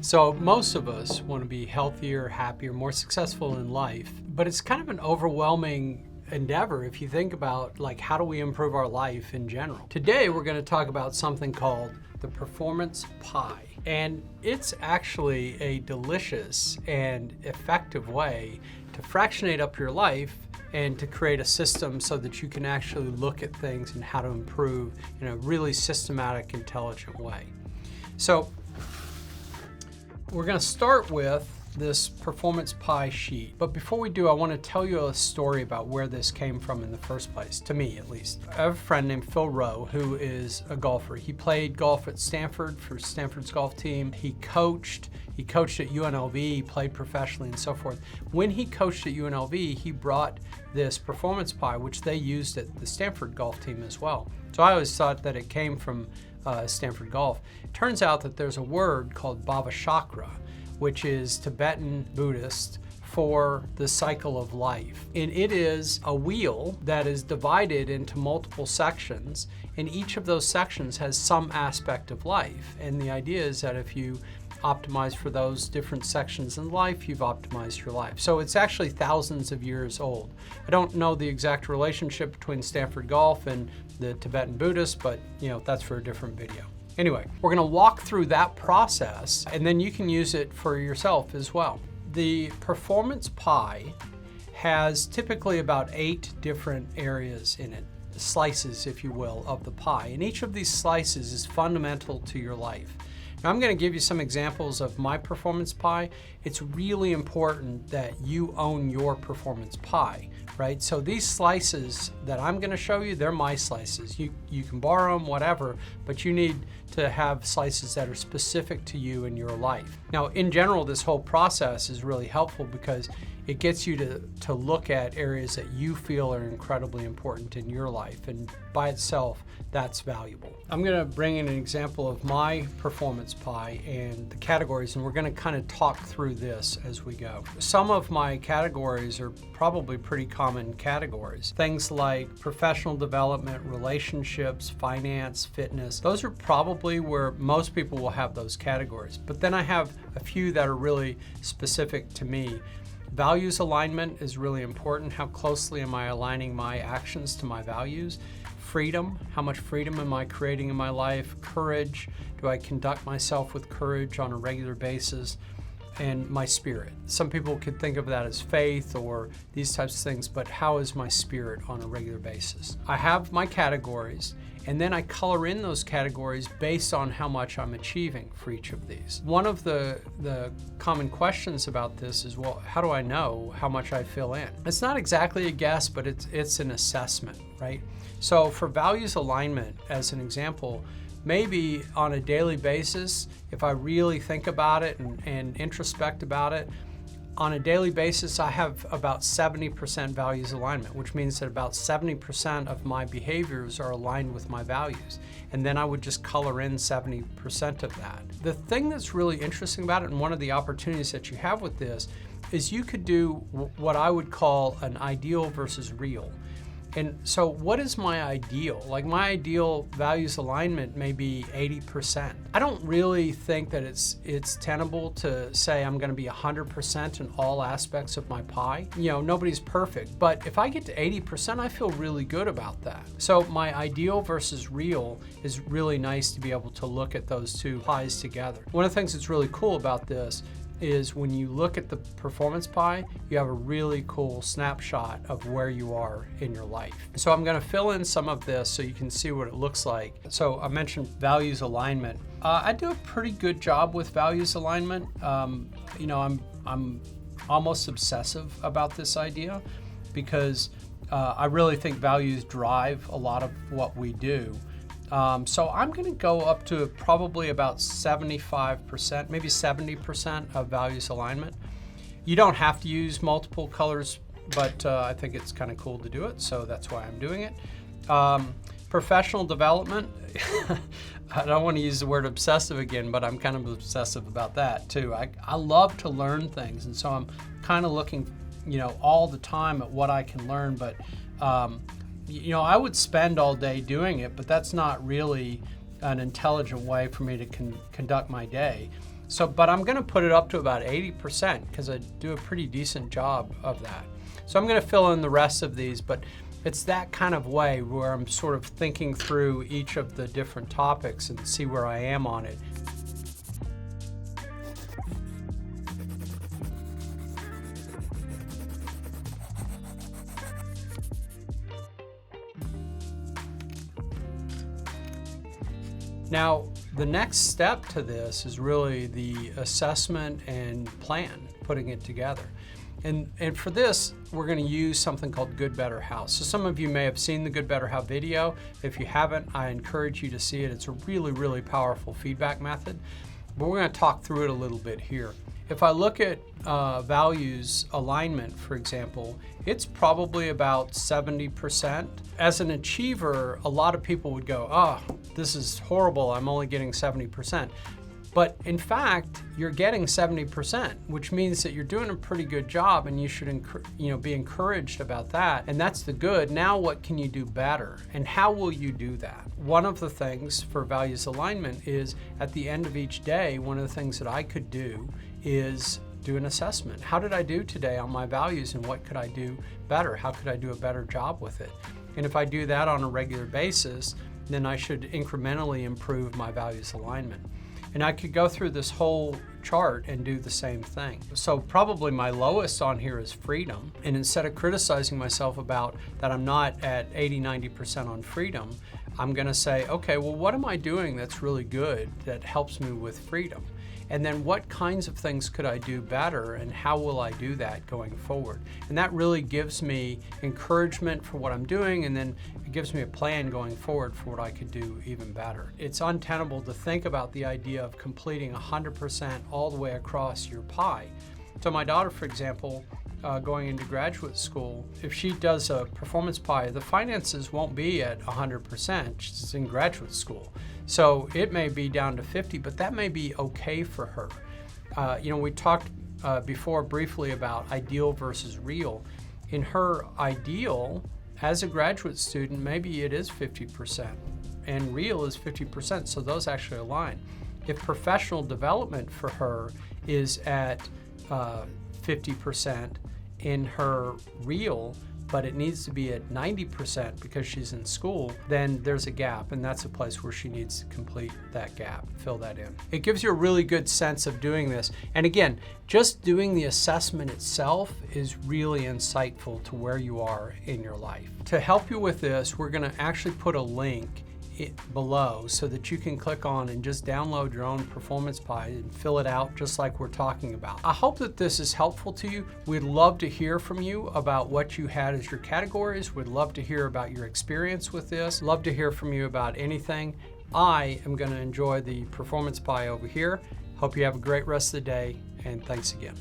So most of us want to be healthier, happier, more successful in life, but it's kind of an overwhelming endeavor if you think about like how do we improve our life in general. Today we're going to talk about something called the performance pie, and it's actually a delicious and effective way to fractionate up your life and to create a system so that you can actually look at things and how to improve in a really systematic, intelligent way. So we're going to start with this performance pie sheet. But before we do, I want to tell you a story about where this came from in the first place, to me at least. I have a friend named Phil Rowe who is a golfer. He played golf at Stanford for Stanford's golf team. He coached at UNLV, he played professionally and so forth. When he coached at UNLV, he brought this performance pie, which they used at the Stanford golf team as well. So I always thought that it came from Stanford golf. It turns out that there's a word called Chakra, which is Tibetan Buddhist for the cycle of life. And it is a wheel that is divided into multiple sections, and each of those sections has some aspect of life. And the idea is that if you optimize for those different sections in life, you've optimized your life. So it's actually thousands of years old. I don't know the exact relationship between Stanford golf and the Tibetan Buddhists, but that's for a different video. Anyway, we're going to walk through that process and then you can use it for yourself as well. The performance pie has typically about 8 different areas in it, slices, if you will, of the pie. And each of these slices is fundamental to your life. Now, I'm going to give you some examples of my performance pie. It's really important that you own your performance pie, right? So these slices that I'm going to show you, they're my slices. You can borrow them, whatever, but you need to have slices that are specific to you in your life. Now, in general, this whole process is really helpful because it gets you to look at areas that you feel are incredibly important in your life, and by itself, that's valuable. I'm going to bring in an example of my performance pie and the categories, and we're going to kind of talk through this as we go. Some of my categories are probably pretty common categories. Things like professional development, relationships, finance, fitness. Those are probably where most people will have those categories. But then I have a few that are really specific to me. Values alignment is really important. How closely am I aligning my actions to my values? Freedom, how much freedom am I creating in my life? Courage, do I conduct myself with courage on a regular basis? And my spirit. Some people could think of that as faith or these types of things, but how is my spirit on a regular basis? I have my categories, and then I color in those categories based on how much I'm achieving for each of these. One of the common questions about this is, well, how do I know how much I fill in? It's not exactly a guess, but it's an assessment, right? So for values alignment, as an example, maybe on a daily basis, if I really think about it and introspect about it, on a daily basis, I have about 70% values alignment, which means that about 70% of my behaviors are aligned with my values. And then I would just color in 70% of that. The thing that's really interesting about it, and one of the opportunities that you have with this, is you could do what I would call an ideal versus real. And so what is my ideal? Like my ideal values alignment may be 80%. I don't really think that it's tenable to say I'm gonna be 100% in all aspects of my pie. Nobody's perfect, but if I get to 80%, I feel really good about that. So my ideal versus real is really nice to be able to look at those two pies together. One of the things that's really cool about this is when you look at the performance pie, you have a really cool snapshot of where you are in your life. So I'm going to fill in some of this so you can see what it looks like. So I mentioned values alignment. I do a pretty good job with values alignment. I'm almost obsessive about this idea because I really think values drive a lot of what we do. So I'm going to go up to probably about 75%, maybe 70% of values alignment. You don't have to use multiple colors, but I think it's kind of cool to do it, so that's why I'm doing it. Professional development, I don't want to use the word obsessive again, but I'm kind of obsessive about that too. I love to learn things, and so I'm kind of looking, all the time at what I can learn, but I would spend all day doing it, but that's not really an intelligent way for me to conduct my day. So, but I'm gonna put it up to about 80% because I do a pretty decent job of that. So I'm gonna fill in the rest of these, but it's that kind of way where I'm sort of thinking through each of the different topics and see where I am on it. Now, the next step to this is really the assessment and plan, putting it together. And for this, we're going to use something called Good, Better, How. So some of you may have seen the Good, Better, How video. If you haven't, I encourage you to see it. It's a really, really powerful feedback method. But we're going to talk through it a little bit here. If I look at values alignment, for example, it's probably about 70%. As an achiever, a lot of people would go, oh, this is horrible, I'm only getting 70%. But in fact, you're getting 70%, which means that you're doing a pretty good job, and you should be encouraged about that. And that's the good. Now what can you do better? And how will you do that? One of the things for values alignment is at the end of each day, one of the things that I could do is do an assessment. How did I do today on my values, and what could I do better? How could I do a better job with it? And if I do that on a regular basis, then I should incrementally improve my values alignment. And I could go through this whole chart and do the same thing. So probably my lowest on here is freedom. And instead of criticizing myself about that I'm not at 80-90% on freedom, I'm gonna say, okay, well, what am I doing that's really good that helps me with freedom? And then what kinds of things could I do better, and how will I do that going forward? And that really gives me encouragement for what I'm doing, and then it gives me a plan going forward for what I could do even better. It's untenable to think about the idea of completing 100% all the way across your pie. So my daughter, for example, going into graduate school, if she does a performance pie, the finances won't be at 100%. She's in graduate school. So it may be down to 50, but that may be okay for her. We talked before briefly about ideal versus real. In her ideal, as a graduate student, maybe it is 50%, and real is 50%, so those actually align. If professional development for her is at 50% in her real, but it needs to be at 90% because she's in school, then there's a gap, and that's a place where she needs to complete that gap, fill that in. It gives you a really good sense of doing this. And again, just doing the assessment itself is really insightful to where you are in your life. To help you with this, we're gonna actually put a link below so that you can click on and just download your own performance pie and fill it out just like we're talking about. I hope that this is helpful to you. We'd love to hear from you about what you had as your categories. We'd love to hear about your experience with this. Love to hear from you about anything. I am going to enjoy the performance pie over here. Hope you have a great rest of the day, and thanks again.